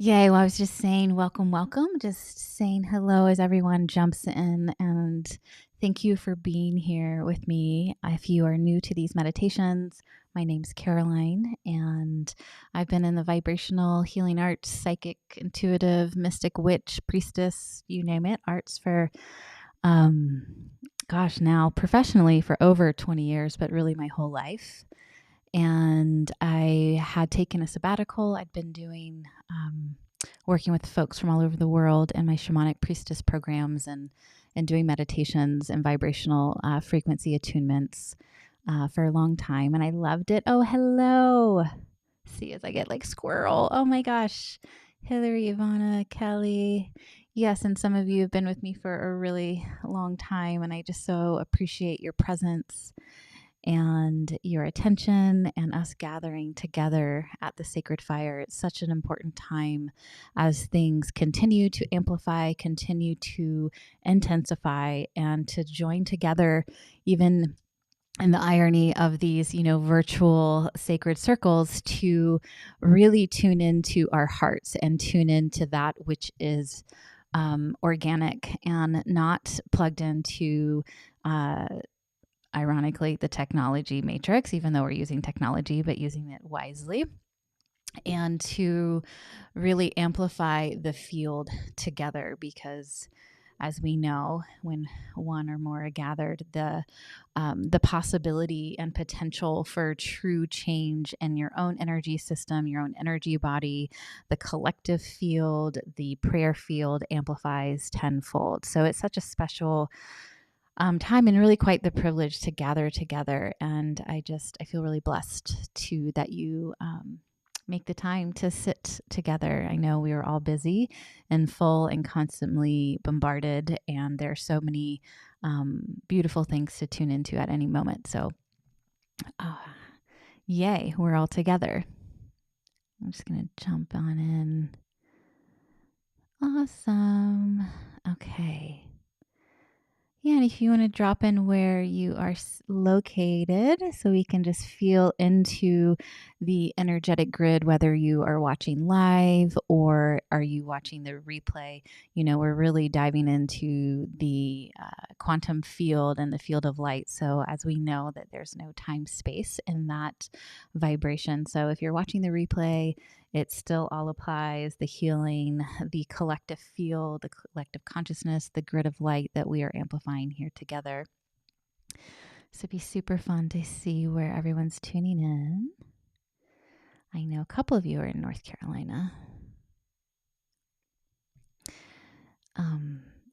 Yay. Well, I was just saying, welcome, welcome. Just saying hello as everyone jumps in. And thank you for being here with me. If you are new to these meditations, my name's Caroline, and I've been in the vibrational healing arts, psychic, intuitive, mystic, witch, priestess, you name it, arts for, um, now professionally for over 20 years, but really my whole life. And I had taken a sabbatical. I'd been doing working with folks from all over the world in my shamanic priestess programs and doing meditations and vibrational frequency attunements for a long time. And I loved it. Oh, hello. See, as I get like squirrel. Oh my gosh. Hillary, Ivana, Kelly. Yes, and some of you have been with me for a really long time. And I just so appreciate your presence and your attention and us gathering together at the sacred fire. It's such an important time as things continue to amplify, continue to intensify, and to join together, even in the irony of these, virtual sacred circles, to really tune into our hearts and tune into that which is organic and not plugged into ironically, the technology matrix, even though we're using technology, but using it wisely, and to really amplify the field together. Because as we know, when one or more are gathered, the possibility and potential for true change in your own energy system, your own energy body, the collective field, the prayer field amplifies tenfold. So it's such a special time and really quite the privilege to gather together. And I feel really blessed to that you make the time to sit together. I know we are all busy and full and constantly bombarded, and there are so many beautiful things to tune into at any moment. So, yay, we're all together. I'm just going to jump on in. Awesome. Okay. Yeah, and if you want to drop in where you are located so we can just feel into the energetic grid, whether you are watching live or are you watching the replay, we're really diving into the quantum field and the field of light. So as we know that there's no time space in that vibration. So if you're watching the replay, it still all applies, the healing, the collective field, the collective consciousness, the grid of light that we are amplifying here together. So it'd be super fun to see where everyone's tuning in. I know a couple of you are in North Carolina.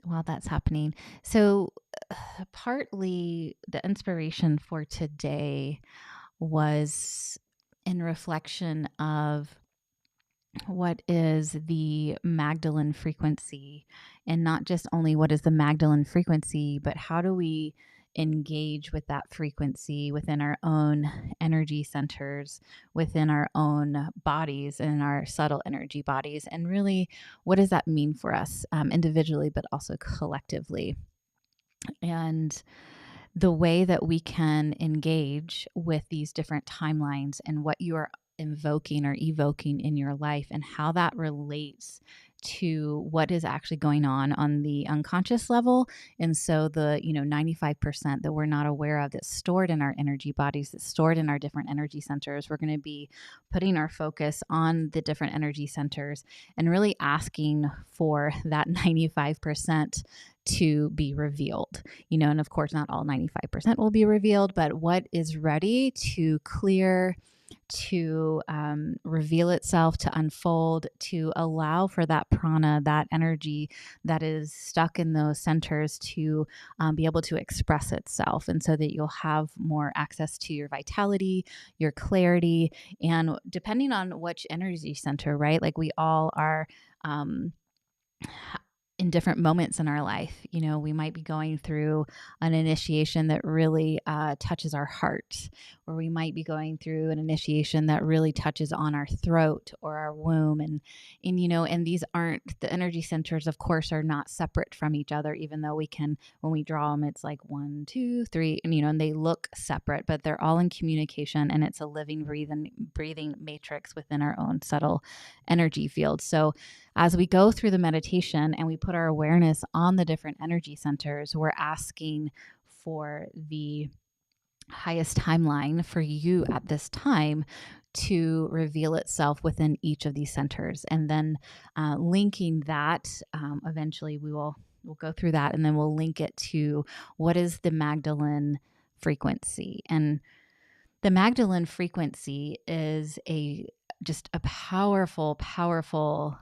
While that's happening. So partly the inspiration for today was in reflection of what is the Magdalene frequency, and not just only what is the Magdalene frequency, but how do we engage with that frequency within our own energy centers, within our own bodies and our subtle energy bodies, and really what does that mean for us individually, but also collectively. And the way that we can engage with these different timelines and what you are invoking or evoking in your life and how that relates to what is actually going on the unconscious level. And so the 95% that we're not aware of, that's stored in our energy bodies, that's stored in our different energy centers, we're going to be putting our focus on the different energy centers and really asking for that 95% to be revealed, and of course not all 95% will be revealed, but what is ready to clear, to reveal itself, to unfold, to allow for that prana, that energy that is stuck in those centers to be able to express itself. And so that you'll have more access to your vitality, your clarity, and depending on which energy center, right? Like we all are in different moments in our life. We might be going through an initiation that really touches our heart, or we might be going through an initiation that really touches on our throat or our womb. And these aren't, the energy centers, of course, are not separate from each other, even though we can, when we draw them, it's like 1, 2, 3, and they look separate, but they're all in communication, and it's a living, breathing matrix within our own subtle energy field. So as we go through the meditation and we put our awareness on the different energy centers, we're asking for the highest timeline for you at this time to reveal itself within each of these centers. And then linking that, eventually we'll go through that, and then we'll link it to what is the Magdalene frequency. And the Magdalene frequency is just a powerful, powerful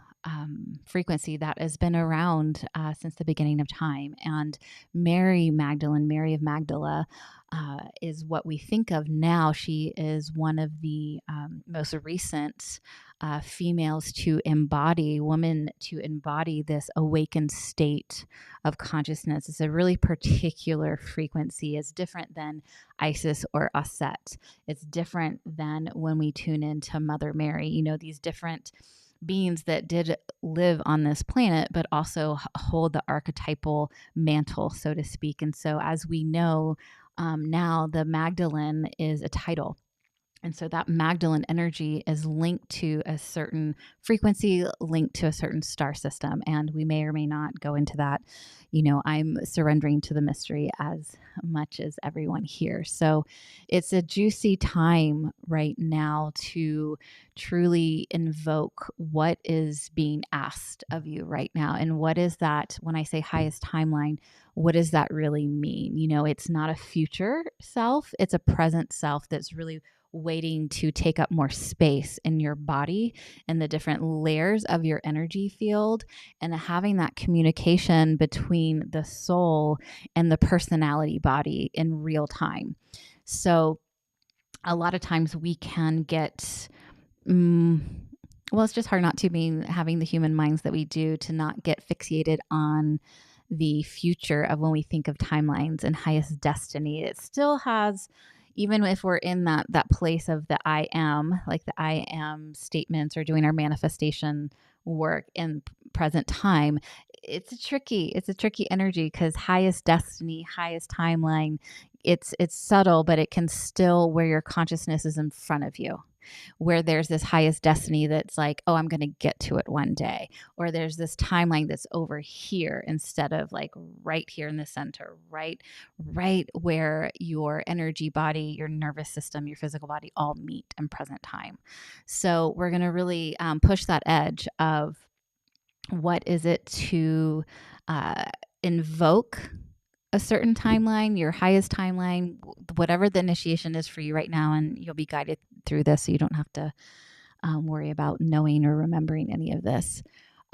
frequency that has been around since the beginning of time. And Mary Magdalene, Mary of Magdala, is what we think of now. She is one of the most recent women to embody this awakened state of consciousness. It's a really particular frequency. It's different than Isis or Aset. It's different than when we tune into Mother Mary, these different beings that did live on this planet, but also hold the archetypal mantle, so to speak. And so, as we know now, the Magdalene is a title. And so that Magdalene energy is linked to a certain frequency, linked to a certain star system. And we may or may not go into that. I'm surrendering to the mystery as much as everyone here. So it's a juicy time right now to truly invoke what is being asked of you right now. And what is that, when I say highest timeline, what does that really mean? It's not a future self, it's a present self that's really waiting to take up more space in your body and the different layers of your energy field, and having that communication between the soul and the personality body in real time. So a lot of times we can get it's just hard not to having the human minds that we do, to not get fixated on the future of when we think of timelines and highest destiny. It still has, even if we're in that place of the I am, like the I am statements, or doing our manifestation work in present time, it's a tricky energy, because highest destiny, highest timeline, it's subtle, but it can still, where your consciousness is in front of you, where there's this highest destiny that's like, oh, I'm going to get to it one day. Or there's this timeline that's over here instead of like right here in the center, right where your energy body, your nervous system, your physical body all meet in present time. So we're going to really push that edge of what is it to invoke a certain timeline, your highest timeline, whatever the initiation is for you right now. And you'll be guided through this, so you don't have to worry about knowing or remembering any of this.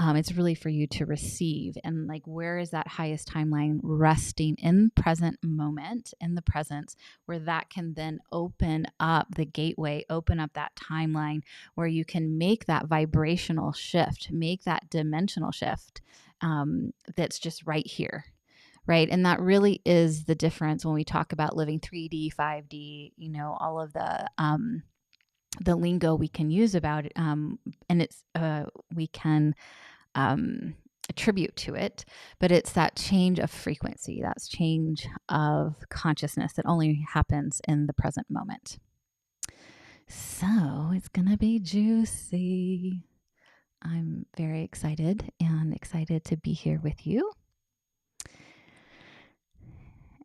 It's really for you to receive. And like, where is that highest timeline resting in present moment, in the presence, where that can then open up the gateway, open up that timeline where you can make that vibrational shift, make that dimensional shift that's just right here. Right. And that really is the difference when we talk about living 3D, 5D, all of the lingo we can use about it. And it's, we can attribute to it, but it's that change of frequency, that's change of consciousness that only happens in the present moment. So it's going to be juicy. I'm very excited to be here with you.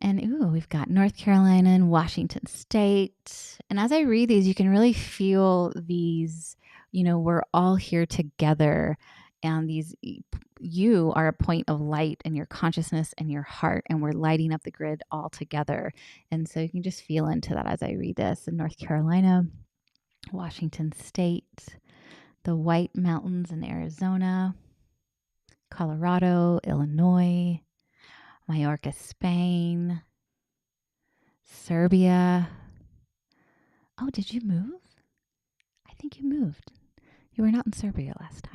And we've got North Carolina and Washington State. And as I read these, you can really feel these, we're all here together. And you are a point of light in your consciousness and your heart. And we're lighting up the grid all together. And so you can just feel into that as I read this. In North Carolina, Washington State, the White Mountains in Arizona, Colorado, Illinois, Majorca, Spain, Serbia. Oh, did you move? I think you moved. You were not in Serbia last time.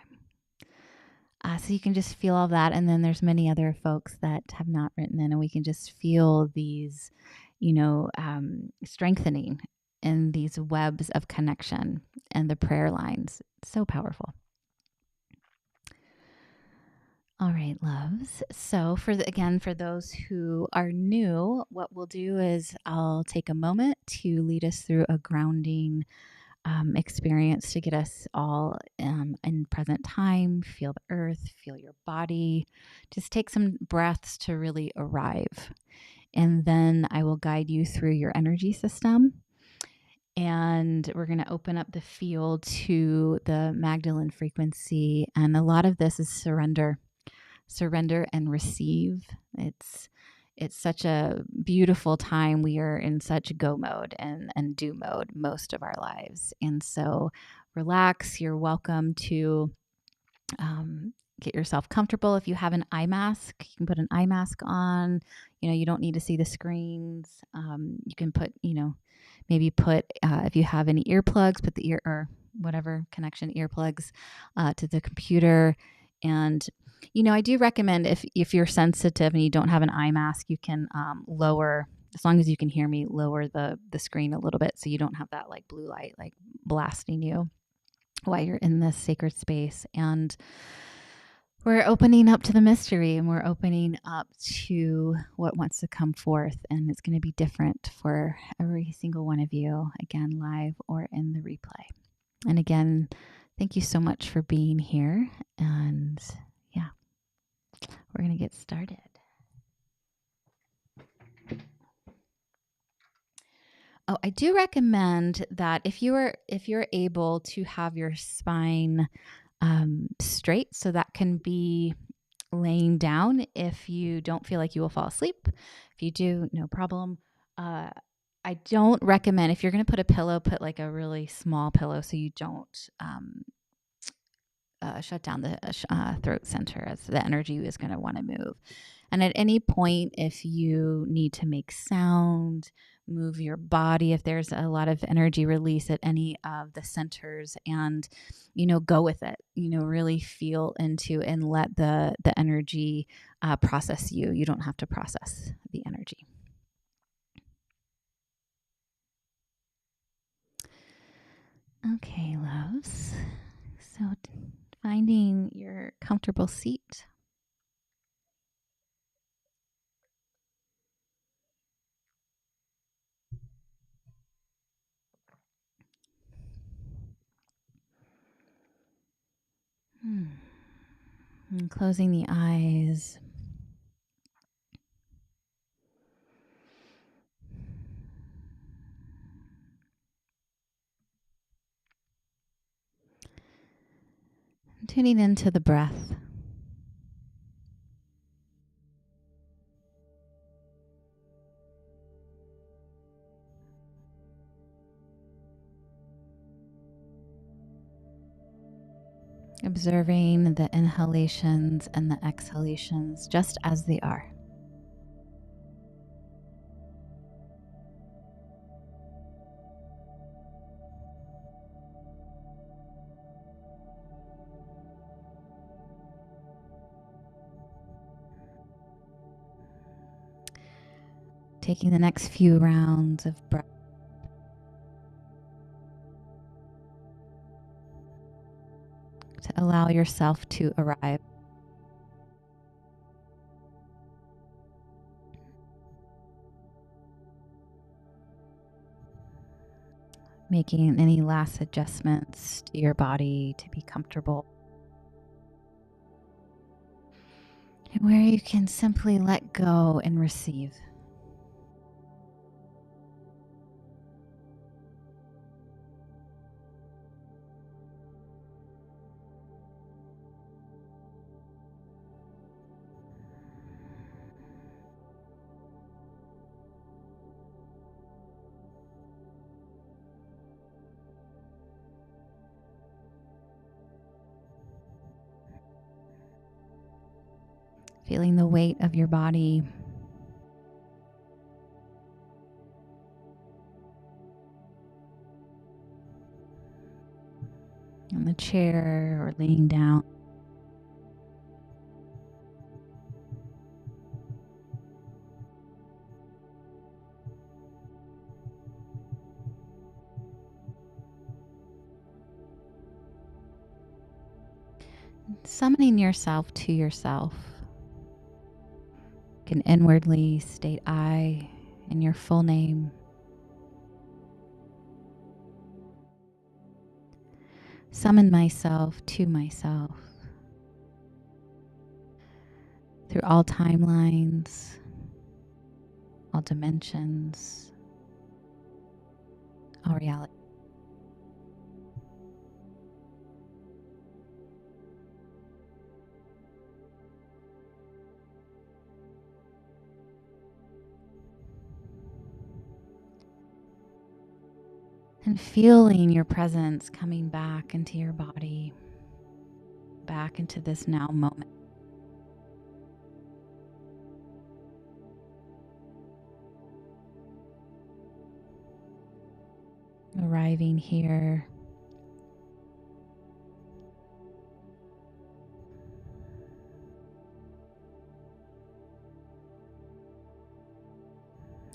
So you can just feel all that. And then there's many other folks that have not written in, and we can just feel these, strengthening in these webs of connection and the prayer lines. So powerful. All right, loves. So for those who are new, what we'll do is I'll take a moment to lead us through a grounding experience to get us all in present time. Feel the earth, feel your body. Just take some breaths to really arrive. And then I will guide you through your energy system. And we're going to open up the field to the Magdalene frequency. And a lot of this is surrender and receive. It's such a beautiful time. We are in such go mode and do mode most of our lives. And so relax. You're welcome to get yourself comfortable. If you have an eye mask, you can put an eye mask on. You don't need to see the screens. You can put, maybe put, if you have any earplugs, put the ear or whatever connection earplugs to the computer. And I do recommend if you're sensitive and you don't have an eye mask, you can lower, as long as you can hear me, lower the screen a little bit so you don't have that like blue light like blasting you while you're in this sacred space. And we're opening up to the mystery, and we're opening up to what wants to come forth. And it's going to be different for every single one of you, again, live or in the replay. And again, thank you so much for being here. And yeah, we're going to get started. Oh, I do recommend that if you're able to have your spine straight, so that can be laying down if you don't feel like you will fall asleep. If you do, no problem. I don't recommend, if you're going to put a pillow, put like a really small pillow so you don't shut down the throat center, as the energy is going to want to move. And at any point, if you need to make sound, move your body, if there's a lot of energy release at any of the centers, and, go with it, really feel into and let the energy process you. You don't have to process the energy. Okay, loves. So finding your comfortable seat. And closing the eyes. Tuning into the breath. Observing the inhalations and the exhalations just as they are. Taking the next few rounds of breath. To allow yourself to arrive. Making any last adjustments to your body to be comfortable. And where you can simply let go and receive. Feeling the weight of your body. On the chair or laying down. Summoning yourself to yourself. You can inwardly state I in your full name. Summon myself to myself through all timelines, all dimensions, all reality. And feeling your presence coming back into your body, back into this now moment. Arriving here.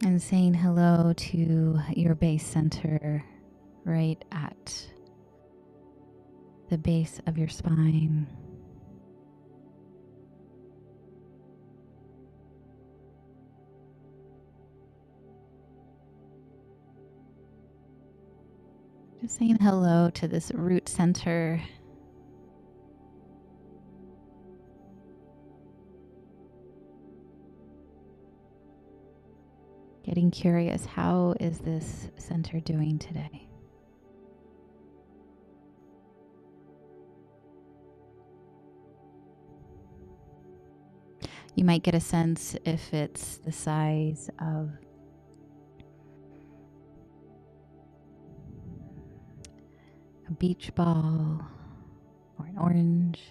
And saying hello to your base center right at the base of your spine. Just saying hello to this root center. Getting curious, how is this center doing today? You might get a sense if it's the size of a beach ball or an orange,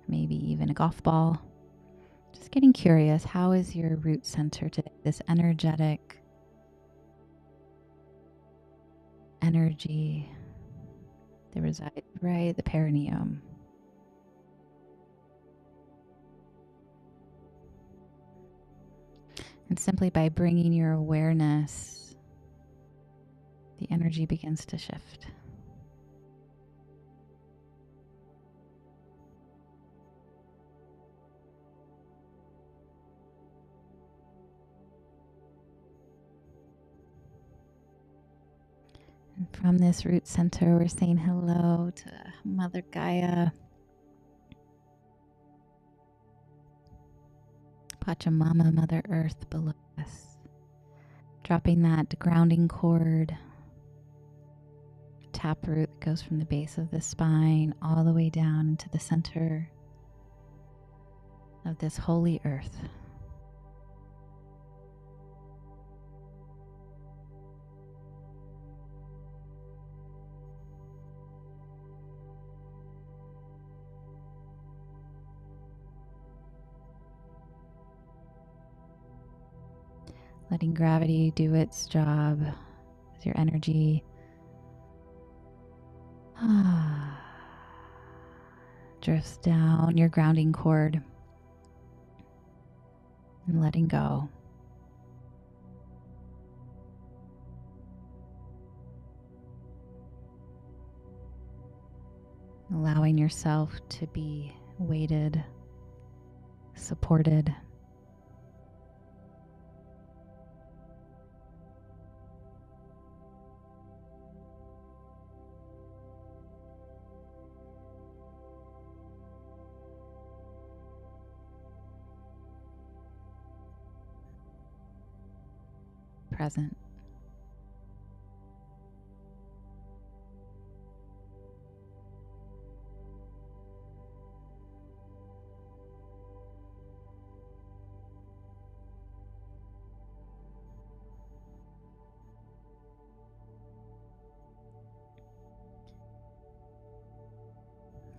maybe even a golf ball. Just getting curious, how is your root center today? This energetic energy that resides right at the perineum. And simply by bringing your awareness, the energy begins to shift. And from this root center, we're saying hello to Mother Gaia, Pachamama, Mother Earth below us. Dropping that grounding cord, taproot that goes from the base of the spine all the way down into the center of this holy earth. Letting gravity do its job as your energy drifts down your grounding cord and letting go. Allowing yourself to be weighted, supported. Present.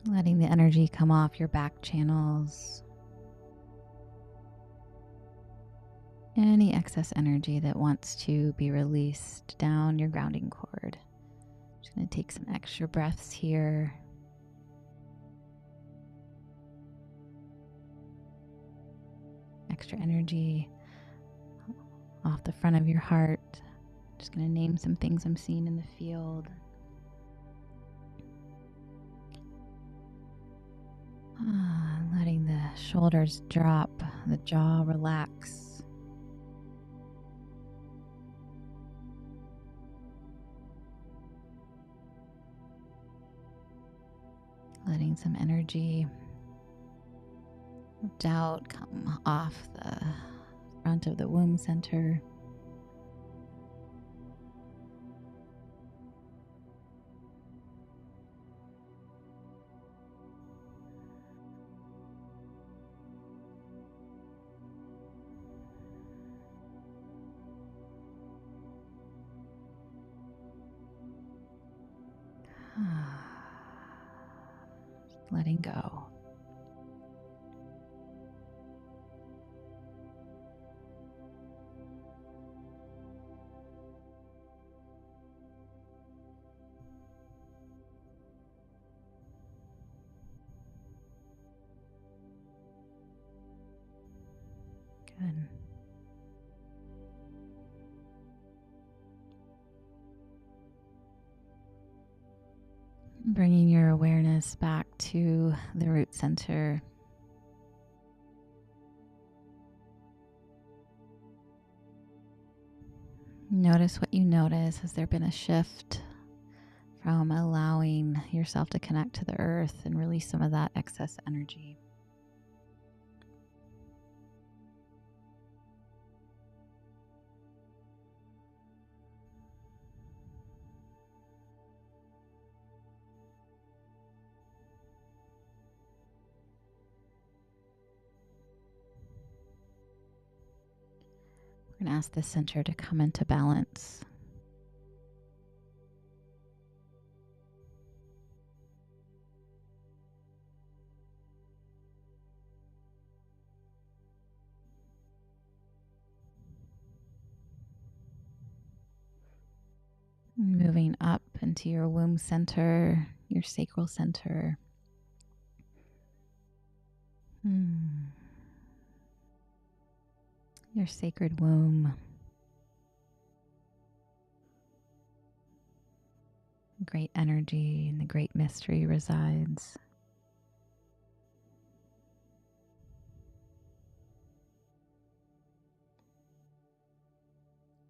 Letting the energy come off your back channels. Any excess energy that wants to be released down your grounding cord. Just going to take some extra breaths here. Extra energy off the front of your heart. Just going to name some things I'm seeing in the field. Shoulders drop, the jaw relax. Letting some energy of doubt come off the front of the womb center. Letting go. Good. Bringing your awareness back to the root center. Notice what you notice. Has there been a shift from allowing yourself to connect to the earth and release some of that excess energy? We're going to ask the center to come into balance. Moving up into your womb center, your sacral center. Your sacred womb. Great energy and the great mystery resides.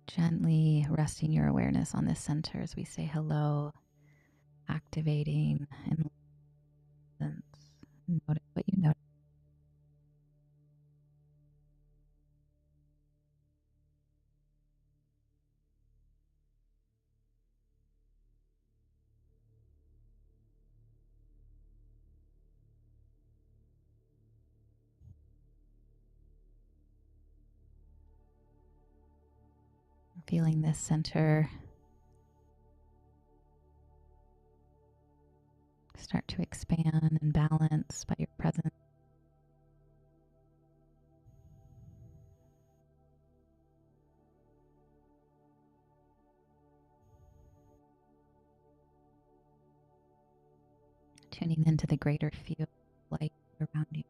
Gently resting your awareness on this center as we say hello, activating and notice what you notice. Feeling this center start to expand and balance by your presence. Tuning into the greater field of light around you.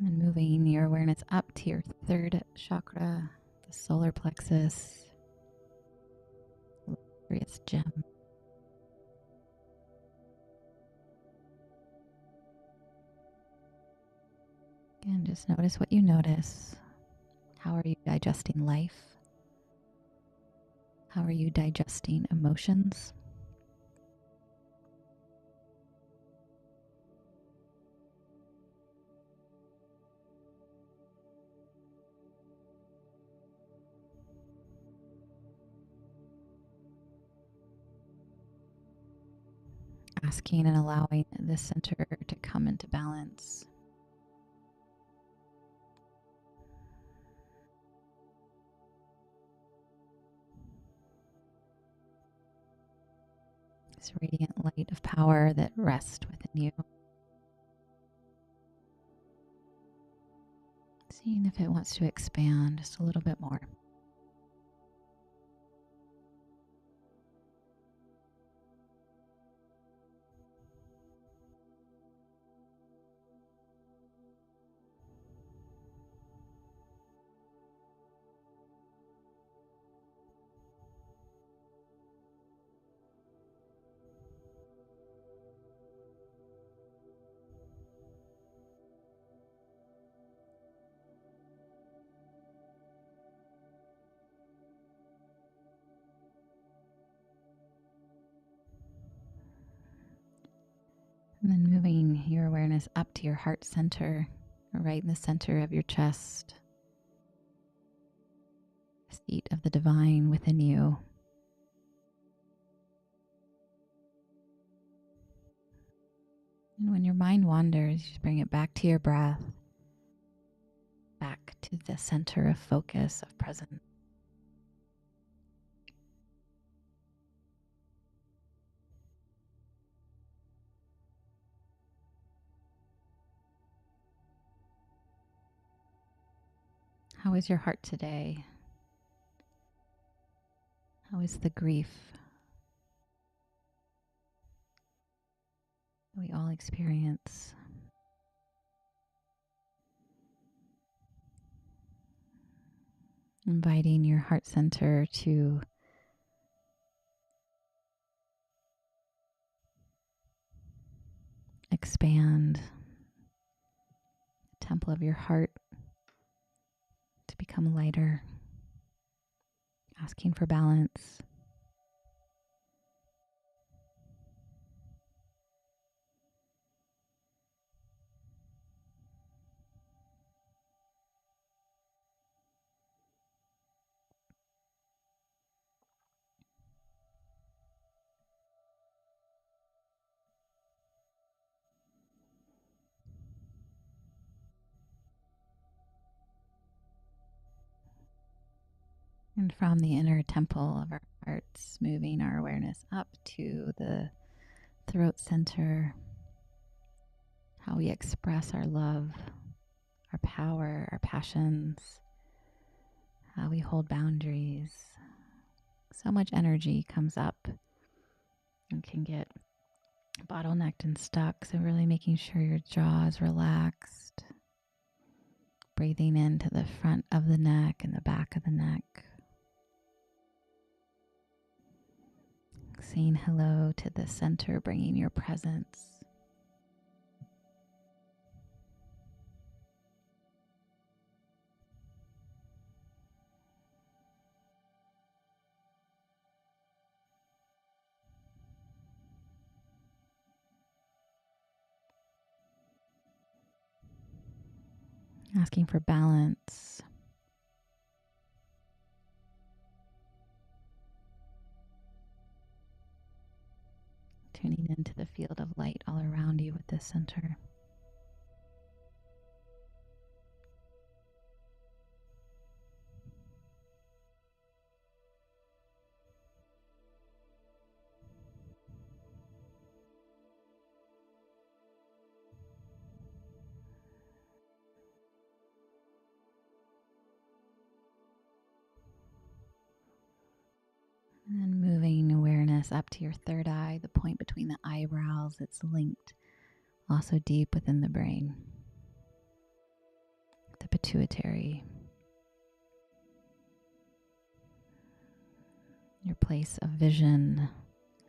And moving your awareness up to your third chakra, the solar plexus, glorious gem. Again, just notice what you notice. How are you digesting life? How are you digesting emotions? Asking and allowing the center to come into balance. This radiant light of power that rests within you. Seeing if it wants to expand just a little bit more. And then moving your awareness up to your heart center, right in the center of your chest, seat of the divine within you. And when your mind wanders, you bring it back to your breath, back to the center of focus, of presence. How is your heart today? How is the grief that we all experience? Inviting your heart center to expand, the temple of your heart to become lighter, asking for balance. And from the inner temple of our hearts, moving our awareness up to the throat center, how we express our love, our power, our passions, how we hold boundaries. So much energy comes up and can get bottlenecked and stuck. So really making sure your jaw is relaxed, breathing into the front of the neck and the back of the neck. Saying hello to the center, bringing your presence. Asking for balance. Tuning into the field of light all around you with this center. And moving awareness up to your third eye, the point between the eyebrows that's linked also deep within the brain, the pituitary, your place of vision,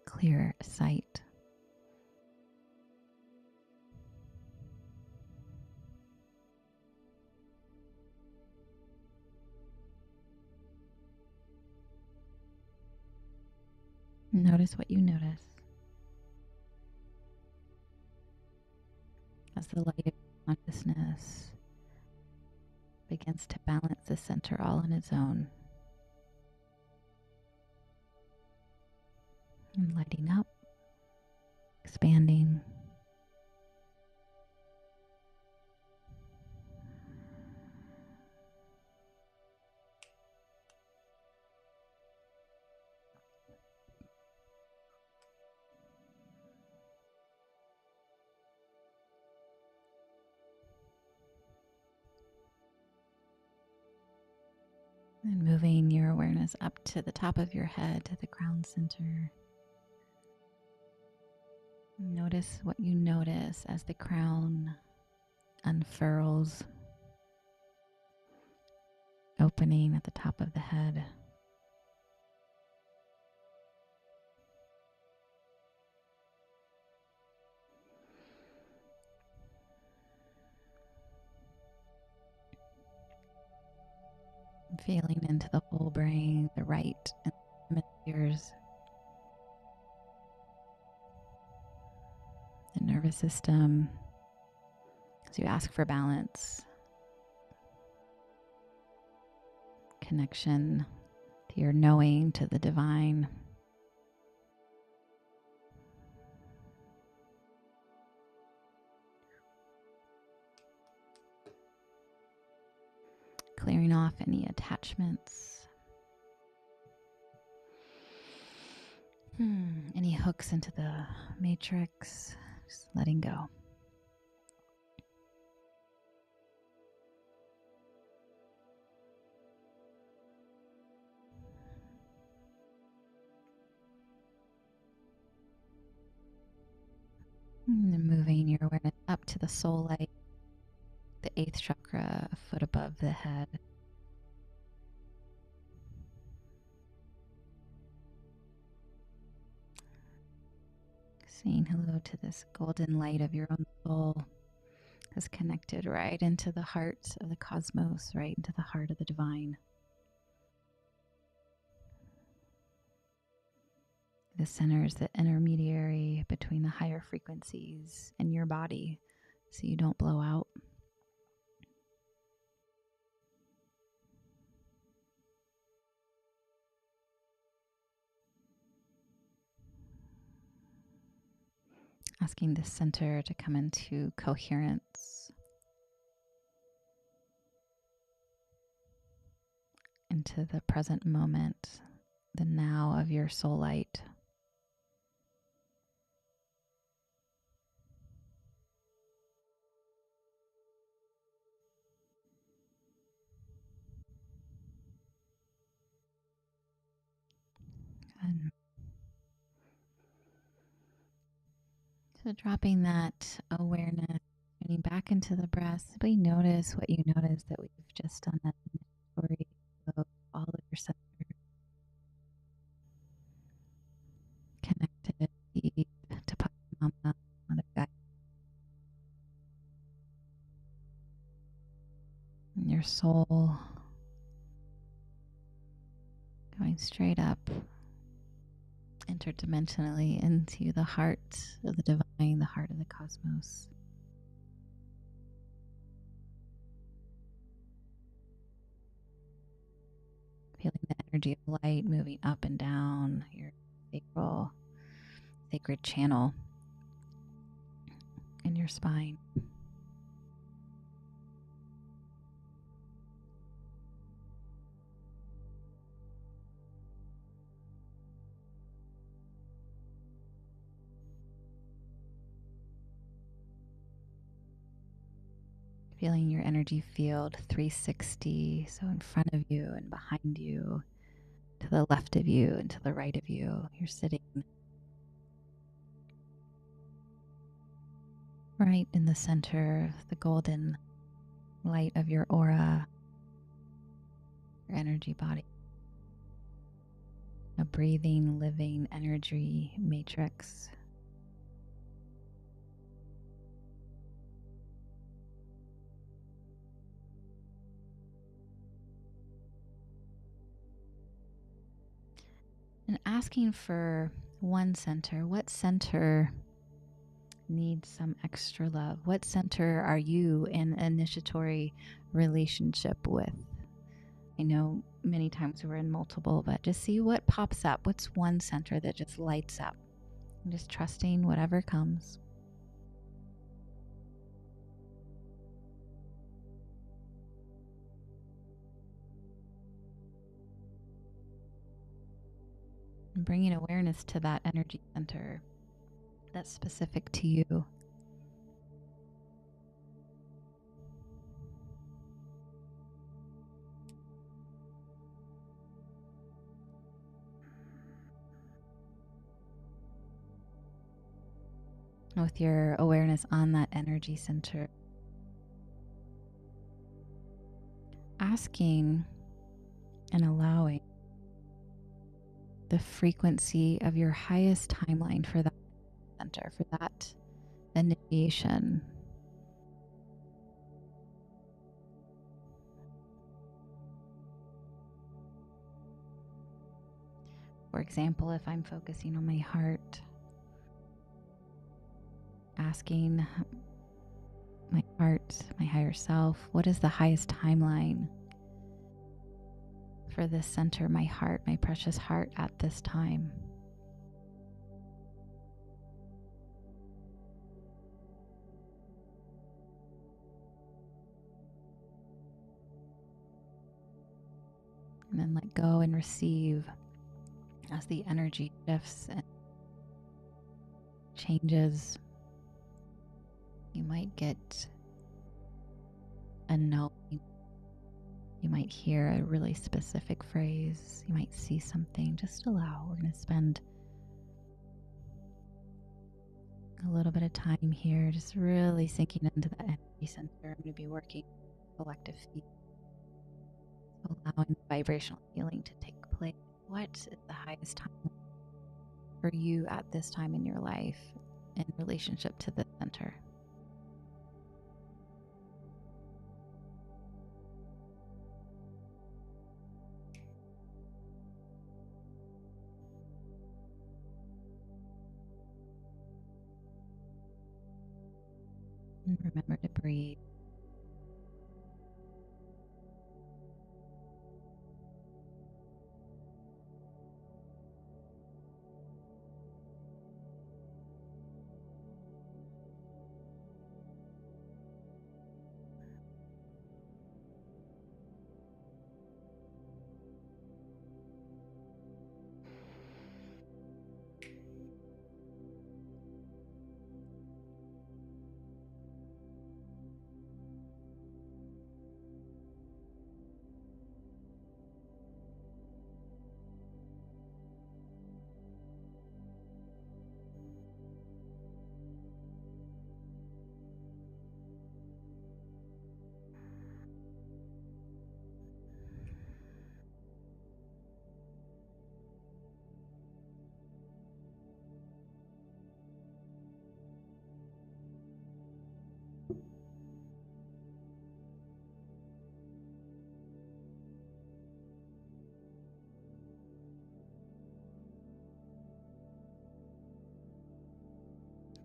clear sight. Notice what you notice as the light of consciousness begins to balance the center all on its own. And lighting up, expanding. And moving your awareness up to the top of your head, to the crown center. Notice what you notice as the crown unfurls, opening at the top of the head. Feeling into the whole brain, the right and hemispheres. And nervous system as you ask for balance, connection to your knowing, to the divine. Clearing off any attachments, any hooks into the matrix, just letting go. And then moving your awareness up to the soul light, the 8th chakra, a foot above the head. Saying hello to this golden light of your own soul that's connected right into the heart of the cosmos, right into the heart of the divine. The center is the intermediary between the higher frequencies and your body, so you don't blow out. Asking the center to come into coherence, into the present moment, the now of your soul light. Good. So dropping that awareness, turning back into the breath, simply notice what you notice that we've just done that inventory of all of your centers connected deep to Papa Mama, Mother Guide, and your soul going straight up interdimensionally into the heart of the divine, the heart of the cosmos. Feeling the energy of light moving up and down your sacred channel in your spine. Feeling your energy field 360, so in front of you and behind you, to the left of you and to the right of you. You're sitting right in the center of the golden light of your aura, your energy body. A breathing, living energy matrix. And asking for one center. What center needs some extra love? What center are you in initiatory relationship with? I know many times we're in multiple, but just see what pops up. What's one center that just lights up? I'm just trusting whatever comes. And bringing awareness to that energy center that's specific to you. With your awareness on that energy center, asking and allowing the frequency of your highest timeline for that center, for that initiation. For example, if I'm focusing on my heart, asking my heart, my higher self, what is the highest timeline for this center, my heart, my precious heart at this time? And then let go and receive as the energy shifts and changes. You might get a note. You might hear a really specific phrase. You might see something. Just allow. We're going to spend a little bit of time here, just really sinking into the energy center. I'm going to be working collective feet, allowing vibrational healing to take place. What is the highest time for you at this time in your life in relationship to the center? And remember to breathe.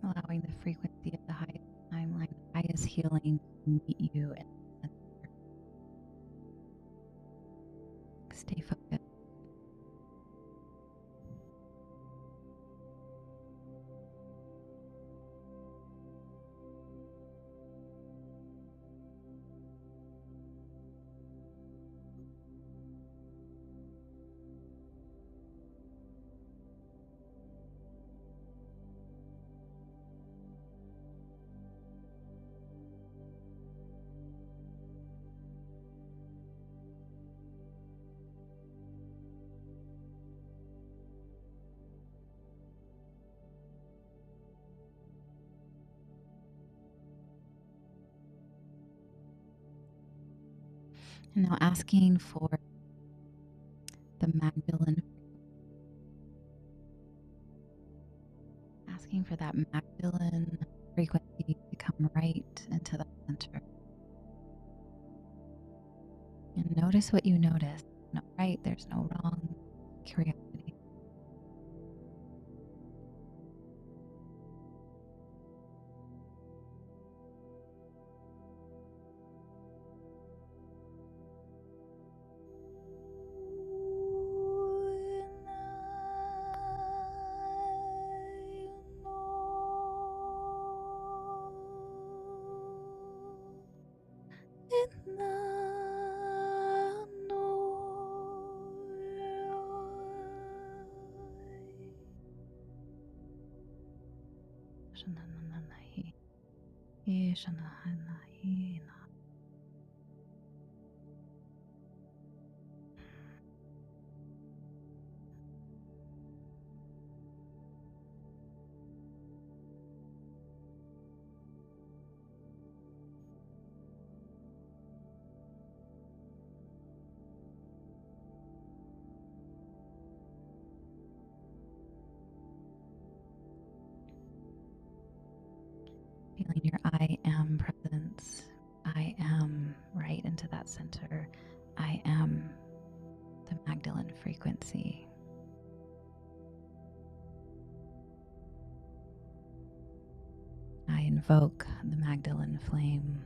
Allowing the frequency of the highest timeline, the highest healing to meet you and stay focused. And now asking for the Magdalene, asking for that Magdalene frequency to come right into the center. And notice what you notice. No right, there's no wrong. Curiosity. Feeling your I am presence. I am right into that center. I am the Magdalene frequency. I invoke the Magdalene flame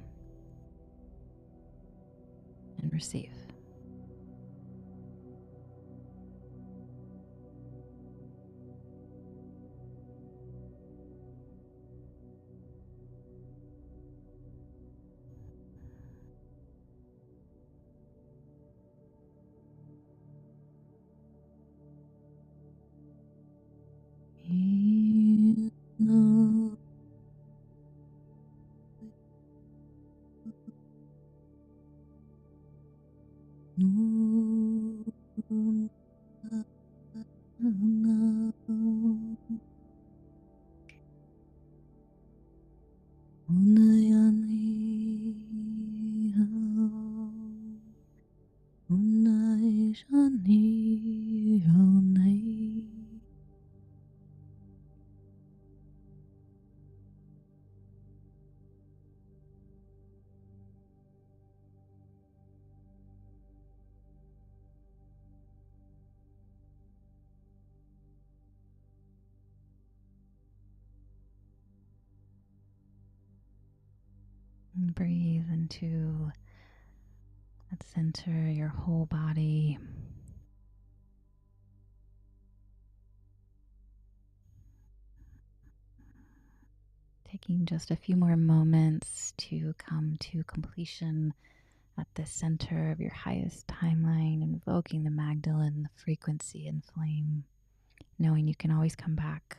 and receive. And breathe into that center, your whole body. Taking just a few more moments to come to completion at the center of your highest timeline, invoking the Magdalene, the frequency and flame, knowing you can always come back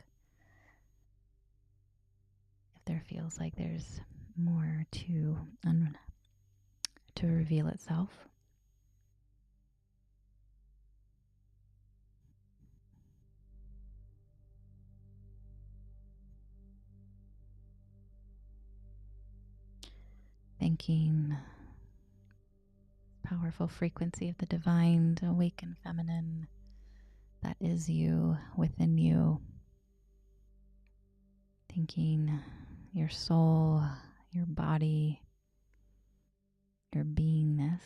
if there feels like there's more to reveal itself. Thanking powerful frequency of the divine, the awakened feminine that is you, within you. Thanking your soul, your body, your beingness.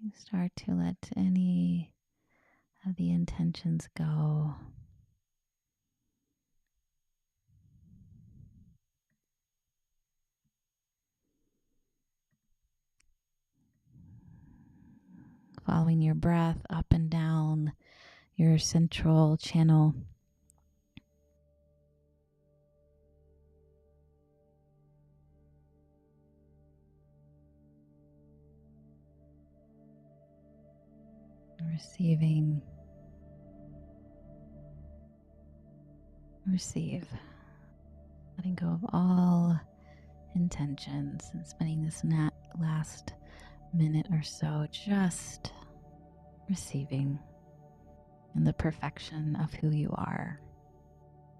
You start to let any of the intentions go. Following your breath up and down your central channel. Receiving. Receive. Letting go of all intentions and spending this last minute or so just receiving in the perfection of who you are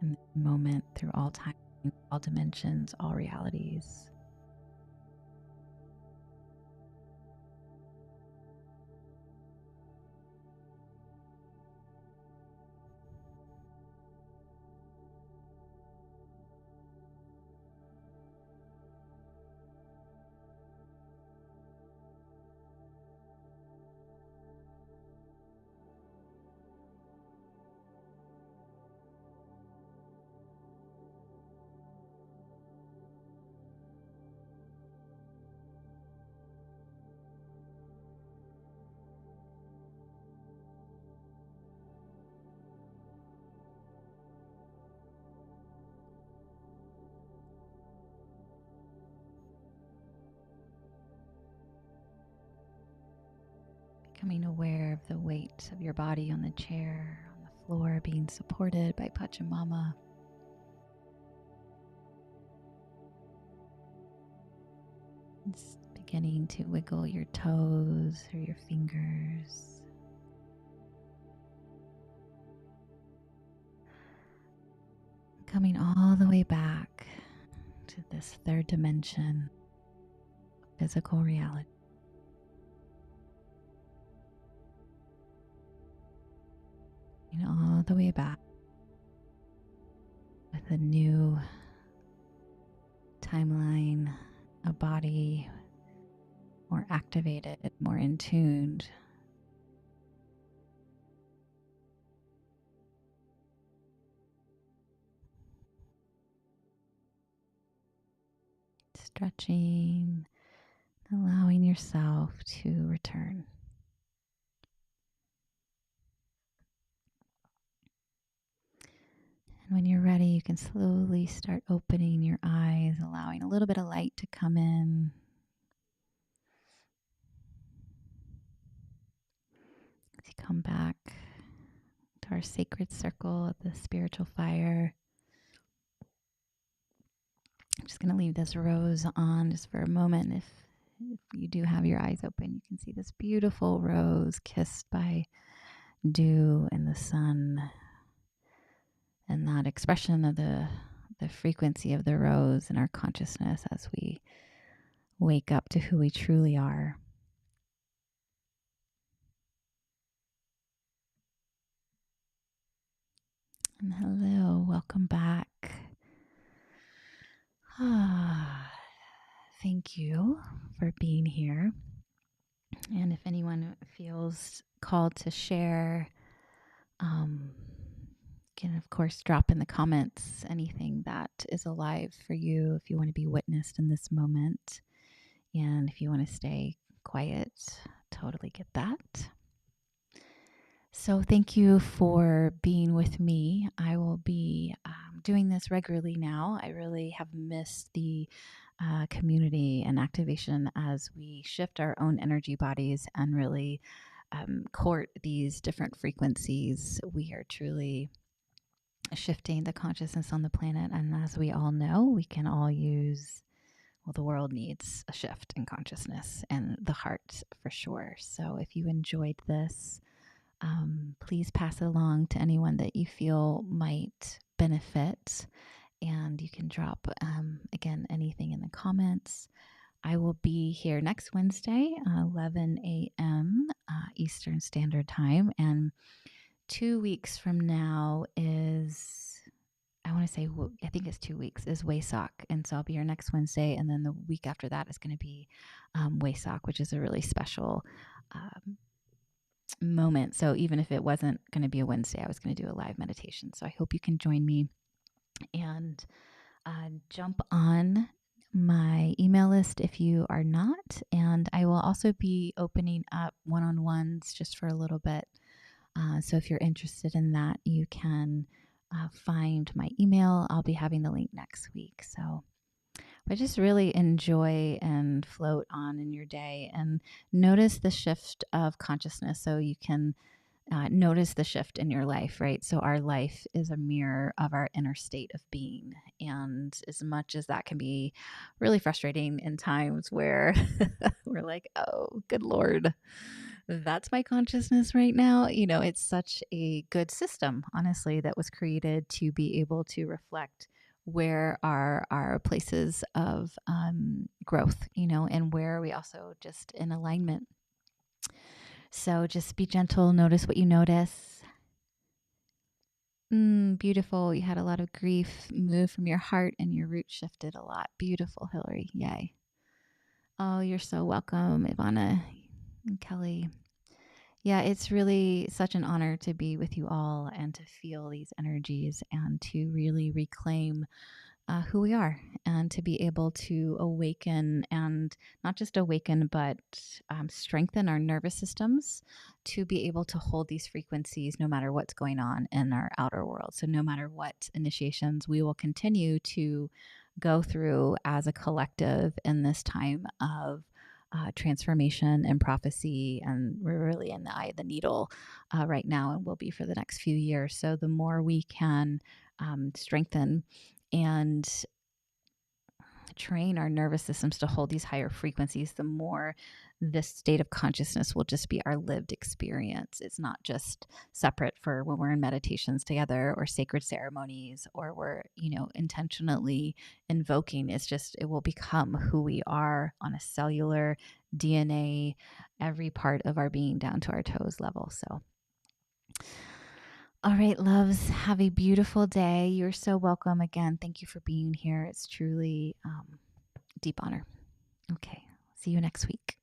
in the moment, through all time, all dimensions, all realities. Becoming aware of the weight of your body on the chair, on the floor, being supported by Pachamama. It's beginning to wiggle your toes or your fingers. Coming all the way back to this third dimension, physical reality. All the way back with a new timeline, a body more activated, more in tuned. stretching, allowing yourself to return. And when you're ready, you can slowly start opening your eyes, allowing a little bit of light to come in. As you come back to our sacred circle of the spiritual fire, I'm just going to leave this rose on just for a moment. If you do have your eyes open, you can see this beautiful rose kissed by dew and the sun, and that expression of the frequency of the rose in our consciousness as we wake up to who we truly are. And hello, welcome back. Thank you for being here. And if anyone feels called to share, can of course drop in the comments anything that is alive for you if you want to be witnessed in this moment. And if you want to stay quiet, totally get that. So thank you for being with me. I will be doing this regularly now. I really have missed the community and activation as we shift our own energy bodies and really court these different frequencies. We are truly shifting the consciousness on the planet. And as we all know, we can all use, well, the world needs a shift in consciousness and the heart for sure. So if you enjoyed this, please pass it along to anyone that you feel might benefit. And you can drop, again, anything in the comments. I will be here next Wednesday, 11 a.m. Eastern Standard Time. And 2 weeks from now is, I want to say, I think it's 2 weeks, is Waisak. And so I'll be here next Wednesday. And then the week after that is going to be Waisak, which is a really special moment. So even if it wasn't going to be a Wednesday, I was going to do a live meditation. So I hope you can join me and jump on my email list if you are not. And I will also be opening up one-on-ones just for a little bit. So if you're interested in that, you can find my email. I'll be having the link next week. So but just really enjoy and float on in your day and notice the shift of consciousness so you can notice the shift in your life, right? So our life is a mirror of our inner state of being. And as much as that can be really frustrating in times where we're like, oh, good Lord, that's my consciousness right now. You know, it's such a good system, honestly, that was created to be able to reflect where are our places of growth, you know, and where are we also just in alignment. So just be gentle. Notice what you notice. Beautiful. You had a lot of grief move from your heart and your root shifted a lot. Beautiful, Hillary. Yay. Oh, you're so welcome, Ivana and Kelly. Yeah, it's really such an honor to be with you all and to feel these energies and to really reclaim who we are and to be able to awaken and not just awaken, but strengthen our nervous systems to be able to hold these frequencies no matter what's going on in our outer world. So no matter what initiations we will continue to go through as a collective in this time of transformation and prophecy, and we're really in the eye of the needle right now and will be for the next few years. So the more we can strengthen and train our nervous systems to hold these higher frequencies, the more this state of consciousness will just be our lived experience. It's not just separate for when we're in meditations together or sacred ceremonies or we're, you know, intentionally invoking. It's just, it will become who we are on a cellular DNA, every part of our being down to our toes level. So all right, loves, have a beautiful day. You're so welcome again. Thank you for being here. It's truly deep honor. Okay, see you next week.